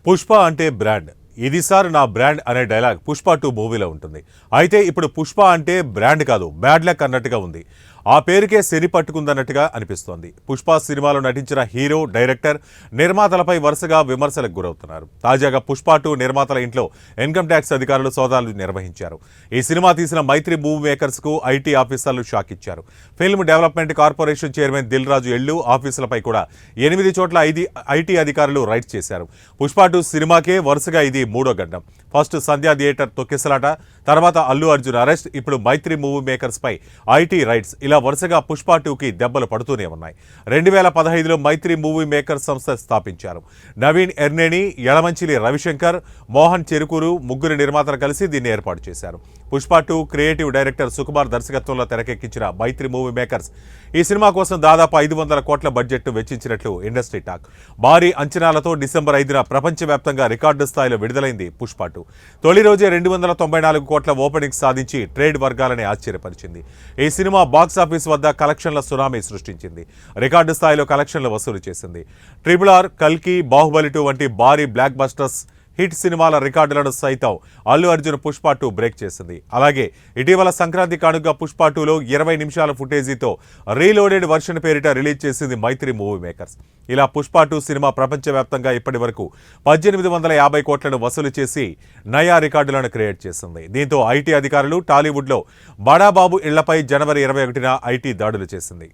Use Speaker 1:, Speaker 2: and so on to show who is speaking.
Speaker 1: పుష్ప అంటే బ్రాండ్. ఇది సార్ నా బ్రాండ్ అనే డైలాగ్ పుష్ప 2 మూవీలో ఉంటుంది. అయితే ఇప్పుడు పుష్ప అంటే బ్రాండ్ కాదు, బ్యాడ్ లక్ అన్నట్టుగా ఉంది. ఆ పేరుకే శని పట్టుకుందన్నట్టుగా అనిపిస్తోంది. పుష్ప సినిమాలో నటించిన హీరో, డైరెక్టర్, నిర్మాతలపై వరుసగా విమర్శలకు గురవుతున్నారు. తాజాగా పుష్ప 2 నిర్మాతల ఇంట్లో ఇన్కమ్ ట్యాక్స్ అధికారులు సోదాలు నిర్వహించారు. ఈ సినిమా తీసిన మైత్రి మూవీ మేకర్స్ కు ఐటీ ఆఫీసర్లు షాక్ ఇచ్చారు. Film development corporation chairman Dil Raju ఎల్లు ఆఫీసులపై కూడా 8 చోట్ల ఐటీ అధికారులు రైడ్ చేశారు. పుష్ప 2 సినిమాకే వరుసగా ఇది మూడో గడ్డం. ఫస్ట్ సంధ్యా థియేటర్ తొక్కిసలాట, తర్వాత అల్లు అర్జున్ అరెస్ట్, ఇప్పుడు మైత్రి మూవీ మేకర్స్ పై ఐటీ రైడ్స్, ఇలా వరుసగా పుష్ప 2కి దెబ్బలు పడుతూనే ఉన్నాయి. 2015లో మైత్రి మూవీ మేకర్స్ సంస్థ స్థాపించారు. నవీన్ ఎర్నేని, యలమంచిలి రవిశంకర్, మోహన్ చెరుకూరు ముగ్గురు నిర్మాతలు కలిసి దీన్ని ఏర్పాటు చేశారు. పుష్ప 2 క్రియేటివ్ డైరెక్టర్ సుకుమార్ దర్శకత్వంలో తెరకెక్కించిన మైత్రి మూవీ మేకర్స్ ఈ సినిమా కోసం దాదాపు 500 కోట్ల బడ్జెట్ వెచ్చించినట్లు ఇండస్ట్రీ టాక్. భారీ అంచనాలతో డిసెంబర్ 5న ప్రపంచవ్యాప్తంగా రికార్డు స్థాయిలో విడుదలైంది పుష్ప 2. తొలి రోజే 294 కోట్ల ఓపెనింగ్ సాధించి ట్రేడ్ వర్గాలని ఆశ్చర్యపరిచింది. ఈ సినిమా బాక్సాఫీస్ వద్ద కలెక్షన్ల సునామీ సృష్టించింది. రికార్డు స్థాయిలో కలెక్షన్లు వసూలు చేసింది. RRR, కల్కి, బాహుబలి 2 వంటి భారీ బ్లాక్ బస్టర్స్ హిట్ సినిమాల రికార్డులను సైతం అల్లు అర్జున్ పుష్ప 2 బ్రేక్ చేసింది. అలాగే ఇటీవల సంక్రాంతి కానుక పుష్ప 2లో 20 నిమిషాల ఫుటేజీతో రీలోడెడ్ వర్షన్ పేరిట రిలీజ్ చేసింది మైత్రి మూవీ మేకర్స్. ఇలా పుష్ప 2 సినిమా ప్రపంచవ్యాప్తంగా ఇప్పటి వరకు 1850 కోట్లను వసూలు చేసి నయా రికార్డులను క్రియేట్ చేసింది. దీంతో ఐటీ అధికారులు టాలీవుడ్లో బడాబాబు ఇళ్లపై జనవరి 21న ఐటీ దాడులు చేసింది.